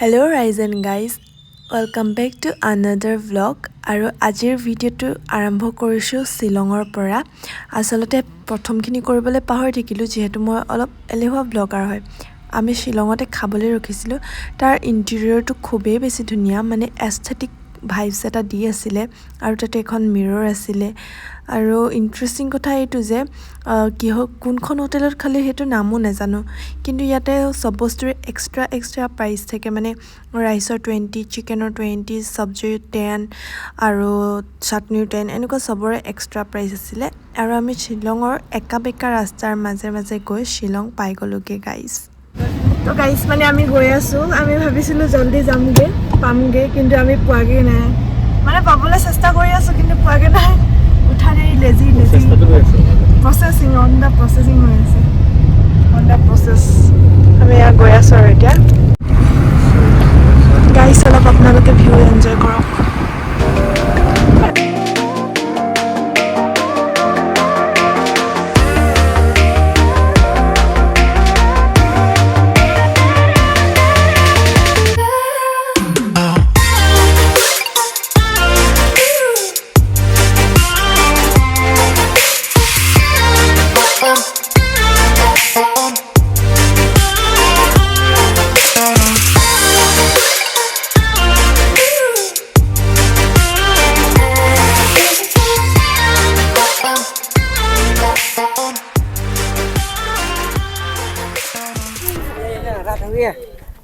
Hello rise and guys, welcome back to another vlog আৰু আজিৰ ভিডিঅ'টো আৰম্ভ কৰিছো শিলঙৰ পৰা আসলতে প্ৰথমখিনি কৰিবলৈ পাহৰি থাকিলো যেহেতু মই অলপ এলেহুৱা ব্লগাৰ হয় আমি শিলঙতে খাবলৈ ৰখিছিলো তাৰ ইন্টেৰিয়ৰটো খুবেই বেছি ধুনীয়া মানে এস্থেটিক ভাইবছ এটা দি আছিল আৰু তাতে এখন মিৰৰ আছিল আৰু ইন্টাৰেষ্টিং কথা এইটো যে কি কোনখন হোটেলত খালি হেতু নামো নাজানো কিন্তু ইয়াতে সব বস্তুৰ এক্সট্ৰা প্ৰাইস থাকে মানে ৰাইসৰ 20 চিকেনৰ 20 সবজি 10 আৰু চাটনিৰ 10 এনেকুৱা সবৰে এক্সট্ৰা প্ৰাইস আছিল আৰু আমি শিলঙৰ একাবেকা ৰাস্তাৰ মাজে মাজে গৈ শিলং পাই গলোগে গাইস তো গাইস মানে আমি গৈ আছো আমি ভাবিছিলো জলদি যামগে পামগে কিন্তু আমি পোৱাগে নাই মানে পাবলৈ চেষ্টা কৰি আছো কিন্তু পোৱাগে নাই উঠানে lazy processing on the processing হৈ আছে অন দা প্ৰসেস আমি গৈ আছো আৰু এতিয়া গাইস অলপ আপোনালোকে ভিউ এনজয় কৰক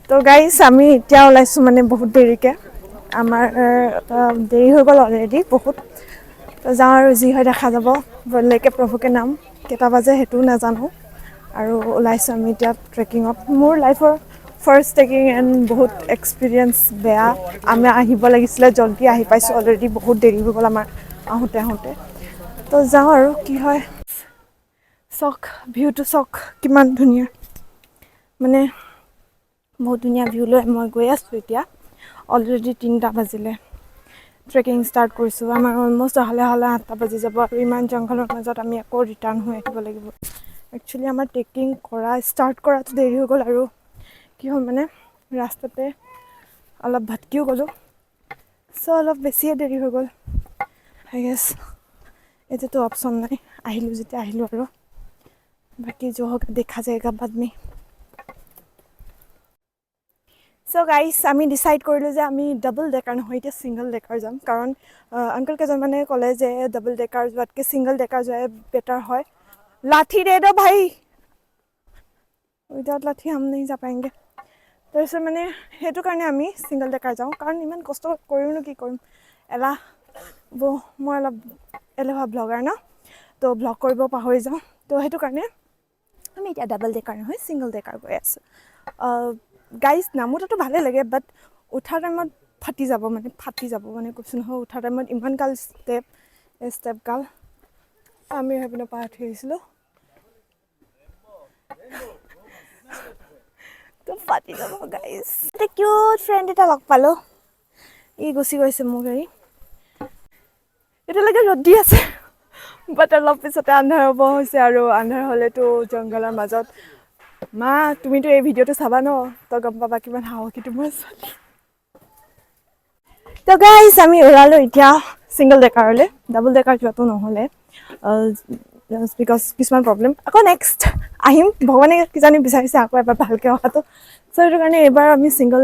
তো গাইস আমি এতিয়া ওলাইছো মানে বহুত দেৰিকে আমাৰ দেৰি হৈ গল অলৰেডি বহুত তো যাওঁ আৰু যি হয় দেখা যাব বললেকে প্ৰভুকে নাম কেটা বাজে হেতু নাজানো আৰু ওলাইছো আমি এতিয়া ট্ৰেকিংত মোৰ লাইফৰ ফাৰ্স্ট ট্ৰেকিং এন্ড বহুত এক্সপেৰিয়েন্স বেয়া আমি আহিব লাগিছিল জলদি আহি পাইছো অলৰেডি বহুত দেৰি হৈ গল আমাৰ আহোতে তো যাওঁ আৰু কি হয় চক ভিউটো চক কিমান ধুনীয়া মানে বহুত ধুনীয়া ভিউ লৈ মই গৈ আছো এতিয়া অলৰেডি 3টা বাজিলে ট্ৰেকিং ষ্টাৰ্ট কৰিছো আমাৰ অলমোষ্ট হলে 8টা বাজি যাব আৰু ইমান জংঘলৰ মাজত আমি আকৌ ৰিটাৰ্ণ হৈ আহিব লাগিব একচুয়ালি আমাৰ ট্ৰেকিং কৰা ষ্টাৰ্ট কৰাটো দেৰি হৈ গল আৰু কি হ'ল মানে ৰাস্তাতে অলপ ভাটকিও গলো সো অলপ বেছিয়ে দেৰি হৈ গল আই গেছ এতিয়াতো অপচন নাই আহিলো যেতিয়া আহিলো আৰু বাকি जो होगा देखा जाएगा बाद में So guys, আমি ডিসাইড কৰিলো যে আমি ডাবল ডেকাৰ নহয় এতিয়া সিঙ্গল ডেকাৰ যাম কাৰণ আঙ্কেল কেজন মানে কলে যে ডাবল ডেকাৰ যোৱাতকে সিঙ্গল ডেকাৰ যোৱাই বেটাৰ হয় লাঠি দে দো ভাই উইদাউট লাঠি हम नहीं जा पाएंगे তাৰপিছত মানে হেতু কাৰণে আমি সিঙ্গল ডেকাৰ যাওঁ কাৰণ ইমান কষ্ট কৰিনো কি কৰিম এলা মই অলপ এলেহুৱা ব্লগাৰ না তো ব্লগ কৰিব পাহৰি যাওঁ তো হেতু কাৰণে আমি এতিয়া ডাবল ডেকাৰ নহয় সিঙ্গল ডেকাৰ গৈ আছো গাইস নামুটো ভালে লাগে বাট উঠা টাইমত ফাটি যাব মানে কৈছো নহয় উঠা টাইমত ইমান কাল ষ্টেপ কাল আমি হেপিনে পাঠি আহিছিলো তো ফাটি যাব গাইস এটা কিউট ফ্ৰেন্ড এটা লগ পালো ই গুছি গৈছে মোৰ গাড়ী এটা লাগে ৰদ দি আছে বাট অলপ পিছতে আন্ধাৰ হ'ব হৈছে আৰু আন্ধাৰ হলেতো জংগলৰ মাজত মা তুমিতো এই ভিডিওটো চাবা ন তো গম পাবা কিমান হাওকি তোমাৰ ছোৱালী তো গাইস আমি ওলালো এতিয়া সিঙ্গল ডেকাৰলে ডাবল ডেকাৰ যোৱাটো নহলে just because কিছুমান প্ৰবলেম আকৌ নেক্সট আহিম ভগৱানে কি জানি বিচাৰিছে আকৌ এবাৰ ভালকে অহাটো সো এটো কাৰণে এবাৰ আমি সিঙ্গল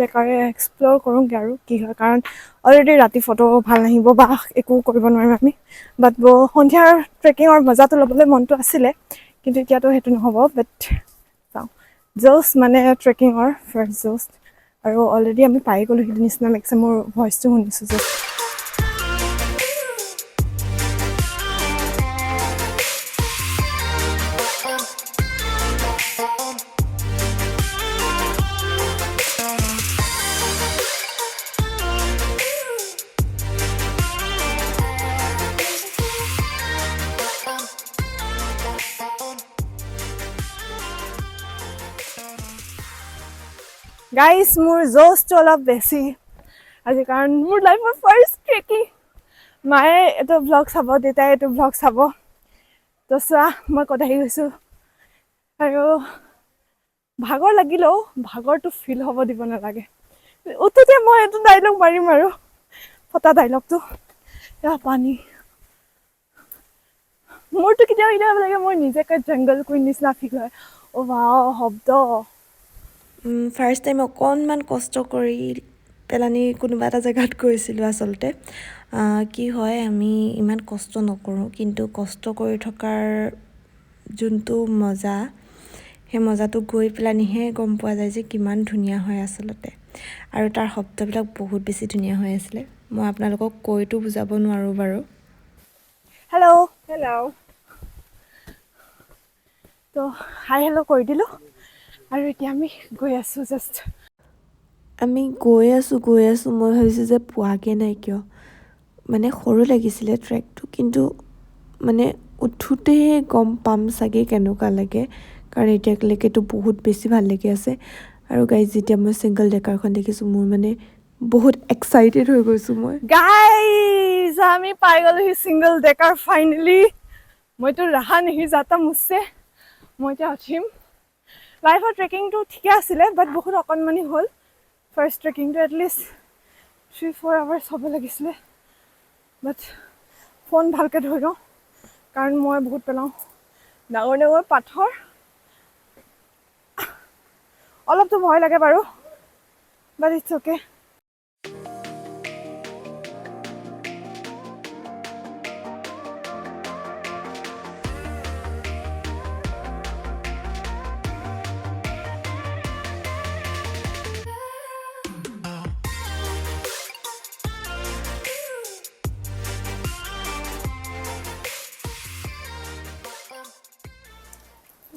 ডেকাৰে এক্সপ্লোৰ কৰোঁগে আৰু কি হয় কাৰণ অলৰেডি ৰাতি ফটো ভাল নাহিব বা একো কৰিব নোৱাৰিম আমি বাট সন্ধিয়াৰ ট্ৰেকিংৰ মজাটো ল'বলৈ মনটো আছিলে কিন্তু এতিয়াতো হেতু নহব বাট just মানে ট্ৰেকিংৰ ফাৰ্স্ট just আৰু অলৰেডি আমি পাই গলো হিটো নিচিনা লাগছে মোৰ ভয়েসটো শুনিছো যে গাইস মোৰ জোসটো অলপ বেছি আজি কাৰণ মোৰ লাইফৰ ফাৰ্স্ট ট্ৰেকিং মায়ে এটো ব্লগ চাব দেতাই এটো ব্লগ চাব তো চোৱা মই কত আহি গৈছো আৰু ভাগৰ লাগিলেও ভাগৰটো ফিল হ'ব দিব নালাগে উঠোতে মই এইটো ডাইলগ মাৰিম আৰু ফটা ডাইলগটো এয়া পানী মোৰতো কেতিয়াবা কেতিয়াবা লাগে মই নিজকে জংগল কুইন নিচিনা ফিল হয় অ' ৱাও শব্দ ফাৰ্ষ্ট টাইম অকণমান কষ্ট কৰি পেলানি কোনোবা এটা জেগাত গৈছিলোঁ আচলতে কি হয় আমি ইমান কষ্ট নকৰোঁ কিন্তু কষ্ট কৰি থকাৰ যোনটো মজা সেই মজাটো গৈ পেলানিহে গম পোৱা যায় যে কিমান ধুনীয়া হয় আচলতে আৰু তাৰ শব্দবিলাক বহুত বেছি ধুনীয়া হৈ আছিলে মই আপোনালোকক কৈতো বুজাব নোৱাৰোঁ বাৰু হেল্ল' তো হাই হেল্ল' কৰি দিলোঁ আৰু এতিয়া আমি গৈ আছোঁ জাষ্ট আমি গৈ আছোঁ মই ভাবিছোঁ যে পোৱাগৈ নাই কিয় মানে সৰু লাগিছিলে ট্ৰেকটো কিন্তু মানে উঠোতেহে গম পাম চাগে কেনেকুৱা লাগে কাৰণ এতিয়ালৈকেতো বহুত বেছি ভাল লাগি আছে আৰু গাইজ যেতিয়া মই ছিংগল ডেকাৰখন দেখিছোঁ মোৰ মানে বহুত এক্সাইটেড হৈ গৈছোঁ মই গাইজ আমি পাই গ'লোহি ছিংগল ডেকাৰ ফাইনেলি মইতো ৰাহা নেহি যাতা মুঝছে মই এতিয়া উঠিম লাইফৰ ট্ৰেকিংটো ঠিকে আছিলে বাট বহুত অকণমানি হ'ল ফাৰ্ষ্ট ট্ৰেকিংটো এটলিষ্ট 3-4 আৱাৰ্ছ হ'ব লাগিছিলে বাট ফোন ভালকৈ ধৰি লওঁ কাৰণ মই বহুত পেলাওঁ ডাঙৰ ডাঙৰ পাথৰ অলপতো ভয় লাগে বাৰু বাট ইটছ অ'কে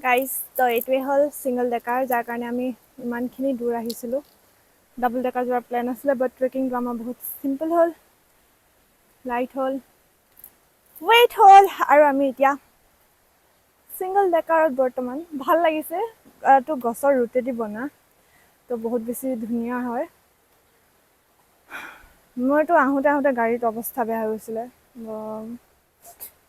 গাইজ তো এইটোৱে হ'ল ছিংগল ডেকাৰ যাৰ কাৰণে আমি ইমানখিনি দূৰ আহিছিলোঁ ডাবল ডেকাৰ যোৱাৰ প্লেন আছিলে বাট ট্ৰেকিংটো আমাৰ বহুত চিম্পল হ'ল লাইট হ'ল ৱেইট হ'ল আৰু আমি এতিয়া ছিংগল ডেকাৰত বৰ্তমান ভাল লাগিছে তো গছৰ ৰুটেদি বনা তো বহুত বেছি ধুনীয়া হয় মইতো আহোঁতে গাড়ীত অৱস্থা বেয়া হৈ গৈছিলে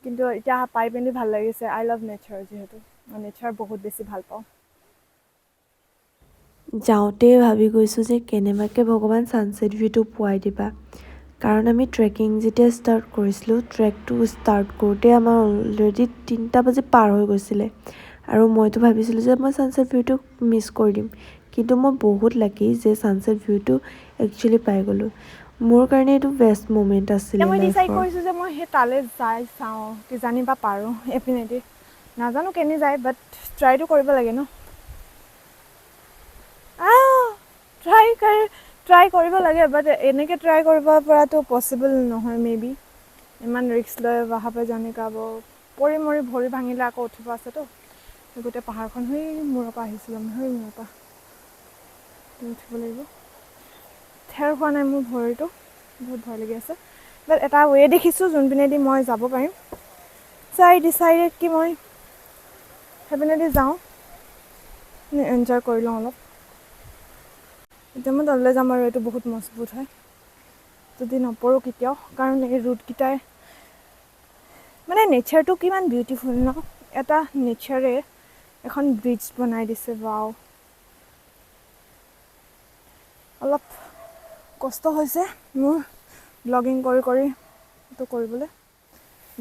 কিন্তু এতিয়া পাই পিনি ভাল লাগিছে আই লাভ নেচাৰ যিহেতু মই নেচাৰ বহুত বেছি ভাল পাওঁ যাওঁতে ভাবি গৈছোঁ যে কেনেবাকৈ ভগৱান ছানছেট ভিউটো পোৱাই দিবা কাৰণ আমি ট্ৰেকিং যেতিয়া ষ্টাৰ্ট কৰিছিলোঁ ট্ৰেকটো ষ্টাৰ্ট কৰোঁতে আমাৰ অলৰেডি 3টা বাজি পাৰ হৈ গৈছিলে আৰু মইতো ভাবিছিলোঁ যে মই ছানছেট ভিউটো মিছ কৰি দিম কিন্তু মই বহুত লাকি যে ছানছেট ভিউটো একচুৱেলি পাই গ'লোঁ মোৰ কাৰণে এইটো বেষ্ট মমেণ্ট আছিলে মই ডিচাইড কৰিছোঁ যে মই সেই তালৈ যাই চাওঁ কি জানিবা পাৰোঁ এপিনেদি নাজানো কেনি যায় বাট ট্ৰাইটো কৰিব লাগে ন ট্ৰাই কৰিব লাগে বাট এনেকৈ ট্ৰাই কৰিব পৰাটো পচিবল নহয় মেবি ইমান ৰিস্ক লৈ বহাব জানি গাব পৰি মৰি ভৰি ভাঙিলে আকৌ উঠিব আছেতো গোটেই পাহাৰখন মূৰৰ পৰা আহিছিলোঁ আমি মূৰৰ পৰা উঠিব লাগিব ঠেৰ হোৱা নাই মোৰ ভৰিটো বহুত ভয় লাগি আছে বাট এটা ৱে দেখিছোঁ যোনপিনেদি মই যাব পাৰিম ডিচাইডেড কি মই সেইপিনেদি যাওঁ এনজয় কৰি লওঁ অলপ এতিয়া মই তললৈ যাম আৰু এইটো বহুত মজবুত হয় যদি নপৰোঁ কেতিয়াও কাৰণ এই ৰুটকেইটাই মানে নেচাৰটো কিমান বিউটিফুল ন এটা নেচাৰে এখন ব্ৰিজ বনাই দিছে ৱাও অলপ কষ্ট হৈছে মোৰ ব্লগিং কৰি এইটো কৰিবলৈ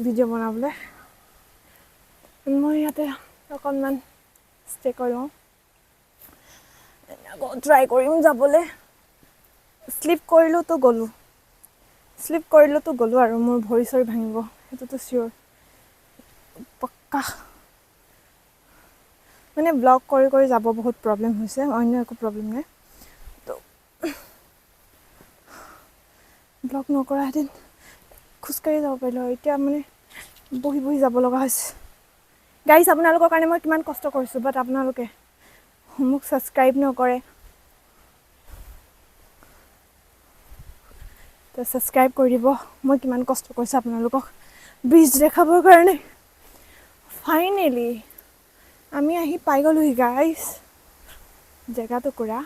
ভিডিঅ' বনাবলৈ মই ইয়াতে অকণমান ষ্টে কৰি লওঁ আকৌ ট্ৰাই কৰিম যাবলৈ শ্লিপ কৰিলোঁতো গ'লোঁ আৰু মোৰ ভৰি চৰি ভাঙিব সেইটোতো চিয়'ৰ পক্কা মানে ব্লগ কৰি যাব বহুত প্ৰব্লেম হৈছে অন্য একো প্ৰব্লেম নাই তো ব্লগ নকৰাহেঁতেন খোজকাঢ়ি যাব পাৰিলোঁ আৰু এতিয়া মানে বহি যাব লগা হৈছে গাইজ আপোনালোকৰ কাৰণে মই কিমান কষ্ট কৰিছোঁ বাট আপোনালোকে মোক ছাবস্ক্ৰাইব নকৰে তো ছাবস্ক্ৰাইব কৰি দিব মই কিমান কষ্ট কৰিছোঁ আপোনালোকক ব্ৰিজ দেখাবৰ কাৰণে ফাইনেলি আমি আহি পাই গ'লোহি গাইজ জেগাটুকুৰা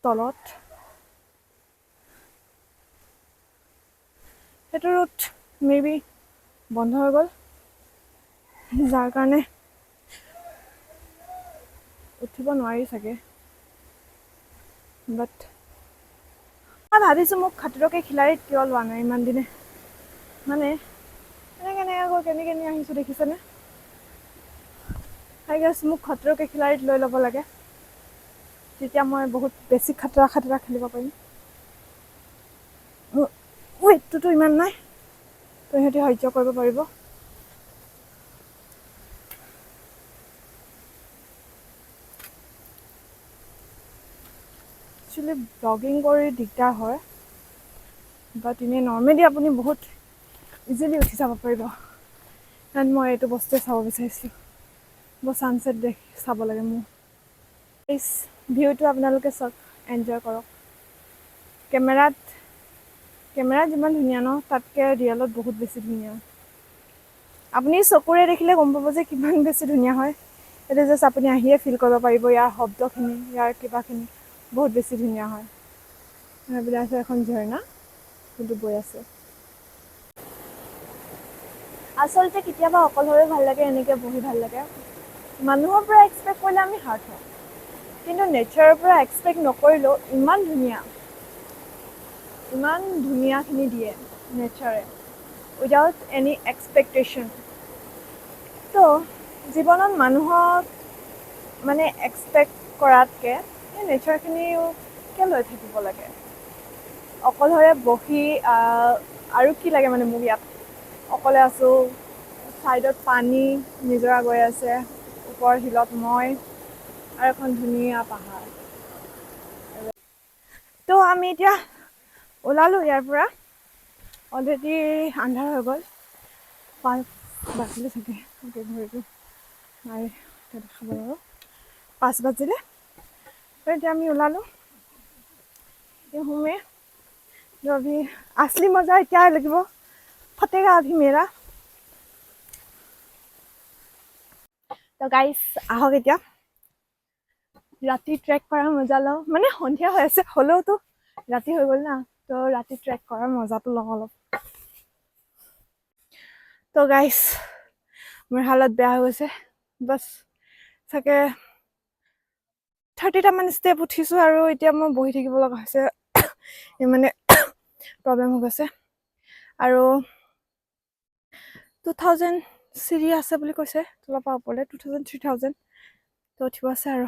তলত সেইটো ৰুট মেবি বন্ধ হৈ গ'ল যাৰ কাৰণে উঠিব নোৱাৰি চাগে বাট মই ভাবিছোঁ মোক খাতৰক কে খিলাড়ীত কিয় লোৱা নাই ইমান দিনে মানে কেনেকৈ আহিছোঁ দেখিছেনে আই গেছ মোক খাতৰক কে খিলাড়ীত লৈ ল'ব লাগে তেতিয়া মই বহুত বেছি খাতৰা খেলিব পাৰিম ৱেইটটোতো ইমান নাই তো সিহঁতে সহ্য কৰিব পাৰিব একচুৱেলি ব্লগিং কৰি দিগদাৰ হয় বাট এনেই নৰ্মেলি আপুনি বহুত ইজিলি উঠি যাব পাৰিব কাৰণ মই এইটো বস্তুৱে চাব বিচাৰিছিলোঁ বৰ ছানছেট চাব লাগে মোৰ ভিউটো আপোনালোকে চাওক এনজয় কৰক কেমেৰাত যিমান ধুনীয়া ন তাতকৈ ৰিয়েলত বহুত বেছি ধুনীয়া আপুনি চকুৰে দেখিলে গম পাব যে কিমান বেছি ধুনীয়া হয় এইটো জাষ্ট আপুনি আহিয়ে ফিল কৰিব পাৰিব ইয়াৰ শব্দখিনি ইয়াৰ কিবাখিনি বহুত বেছি ধুনীয়া হয় সেইবিলাক আছে এখন ঝৰ্ণা কিন্তু বৈ আছে আচলতে কেতিয়াবা অকলশৰে ভাল লাগে এনেকৈ বহি ভাল লাগে মানুহৰ পৰা এক্সপেক্ট কৰিলে আমি হাৰ্ট হওঁ কিন্তু নেচাৰৰ পৰা এক্সপেক্ট নকৰিলেও ইমান ধুনীয়াখিনি দিয়ে নেচাৰে উইদাউট এনি এক্সপেক্টেশ্যন তো জীৱনত মানুহক মানে এক্সপেক্ট কৰাতকৈ এই নেচাৰখিনিকে লৈ থাকিব লাগে অকলশৰে বহি আৰু কি লাগে মানে মোক ইয়াত অকলে আছোঁ ছাইডত পানী নিজৰা গৈ আছে ওপৰ শিলত মই আৰু এখন ধুনীয়া পাহাৰ তো আমি এতিয়া ওলালোঁ ইয়াৰ পৰা অলৰেডি আন্ধাৰ হৈ গ'ল 5 বাজিলে চাগে ঘড়ীটো নাই দেখাব আৰু 5 বাজিলে তো এতিয়া আমি ওলালোঁ ঘুমে जो अभी असली मजा क्या लगे फटेगा अभी मेरा तो गाइस आहक এতিয়া ৰাতি ট্ৰেক কৰাৰ মজা লওঁ মানে সন্ধিয়া হৈ আছে হলেওতো ৰাতি হৈ গ'ল না তো ৰাতি ট্ৰেক কৰাৰ মজাটো লওঁ অলপ তো গাইস মোৰ হালত বেয়া হৈ গৈছে বস চাগে 30টা মান ষ্টেপ উঠিছো আৰু এতিয়া মই বহি থাকিব লগা হৈছে মানে প্ৰব্লেম হৈ গৈছে আৰু 2000 চিৰি আছে বুলি কৈছে তলৰ পৰা ওপৰলৈ 2000 3000 তো উঠিব আছে আৰু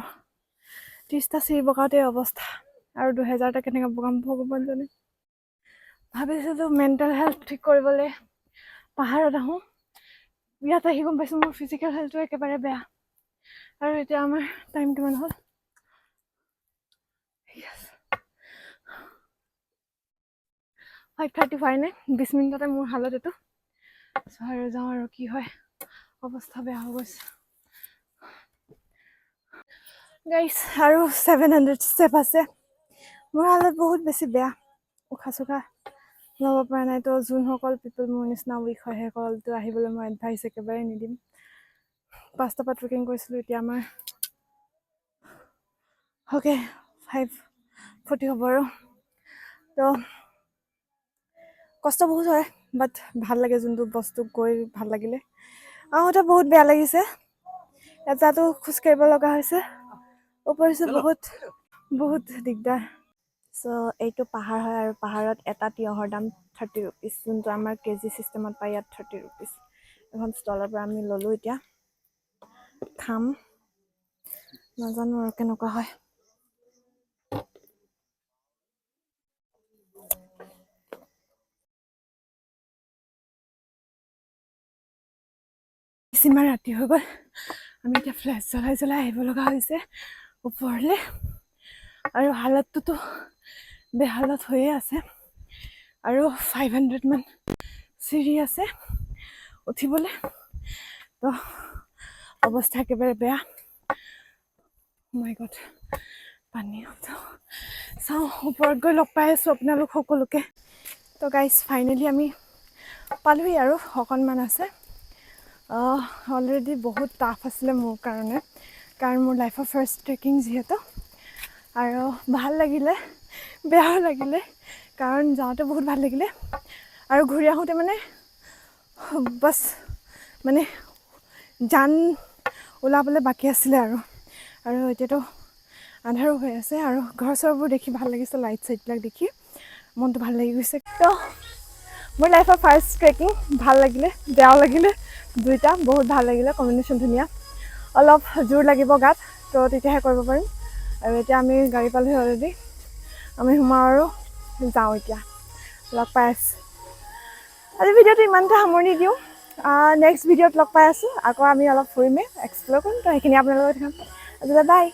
30টা চিৰি বগাওতে অৱস্থা আৰু 2000টা কেনেকৈ বগাম ভগৱান জানে ভাবিছিলোঁ মেণ্টেল হেল্থ ঠিক কৰিবলৈ পাহাৰত আহোঁ ইয়াত আহি গম পাইছোঁ মোৰ ফিজিকেল হেল্থটো একেবাৰে বেয়া আৰু এতিয়া আমাৰ টাইম কিমান হ'ল 5:35 নে 20 মিনিটতে মোৰ হালত এইটো আৰু যাওঁ আৰু কি হয় অৱস্থা বেয়া হৈ গৈছে গাইস আৰু 700 ষ্টেপ আছে মোৰ হালত বহুত বেছি বেয়া উশাহ চুখা ল'ব পৰা নাই তো যোনসকল পিপল মোৰ নিচিনা উইক হয় সেইসকলতো আহিবলৈ মই এডভাইচ একেবাৰে নিদিম 5টা পৰা ট্ৰেকিং কৰিছিলোঁ এতিয়া আমাৰ অ'কে 5:40 হ'ব আৰু তো কষ্ট বহুত হয় বাট ভাল লাগে যোনটো বস্তু গৈ ভাল লাগিলে আহোঁতে বহুত বেয়া লাগিছে এটাতো খোজ কাঢ়িব লগা হৈছে ওপৰছে বহুত দিগদাৰ চ' এইটো পাহাৰ হয় আৰু পাহাৰত এটা তিয়হৰ দাম 30 ৰুপিজ যোনটো আমাৰ কেজি চিষ্টেমত পাই ইয়াত 30 ৰুপিজ এখন ষ্টলৰ পৰা আমি ল'লোঁ এতিয়া খাম নাজানো আৰু কেনেকুৱা হয় ইমান ৰাতি হৈ গ'ল আমি এতিয়া ফ্লেছ জ্বলাই আহিব লগা হৈছে ওপৰলৈ আৰু হালতটোতো বেহালত হৈয়ে আছে আৰু 500 মান চিৰি আছে উঠিবলৈ তো অৱস্থা একেবাৰে বেয়া মাই গড পানী চাওঁ ওপৰত গৈ লগ পাই আছোঁ আপোনালোক সকলোকে তো গাইজ ফাইনেলি আমি পালোহি আৰু অকণমান আছে অলৰেডি বহুত টাফ আছিলে মোৰ কাৰণে কাৰণ মোৰ লাইফৰ ফাৰ্ষ্ট ট্ৰেকিং যিহেতু আৰু ভাল লাগিলে বেয়াও লাগিলে কাৰণ যাওঁতে বহুত ভাল লাগিলে আৰু ঘূৰি আহোঁতে মানে বাছ মানে জান ওলাবলৈ বাকী আছিলে আৰু এতিয়াতো আন্ধাৰো হৈ আছে আৰু ঘৰ চৰবোৰ দেখি ভাল লাগিছে, লাইট চাইটবিলাক দেখি মনটো ভাল লাগি গৈছে। তো মোৰ লাইফৰ ফাৰ্ষ্ট ট্ৰেকিং ভাল লাগিলে, বেয়াও লাগিলে, দুইটা বহুত ভাল লাগিলে, কম্বিনেশ্যন ধুনীয়া। অলপ জোৰ লাগিব গাত, তো তেতিয়াহে কৰিব পাৰিম। আৰু এতিয়া আমি গাড়ী পালোহি অলৰেডি, আমি সোমাওঁ আৰু যাওঁ এতিয়া, লগ পাই আছোঁ। আজি ভিডিঅ'টো ইমানতে সামৰণি দিওঁ, নেক্সট ভিডিঅ'ত লগ পাই আছোঁ। আকৌ আমি অলপ ফুৰিমেই, এক্সপ্ল'ৰ কৰিম, তো সেইখিনি আপোনালোকে দেখাম। বাই।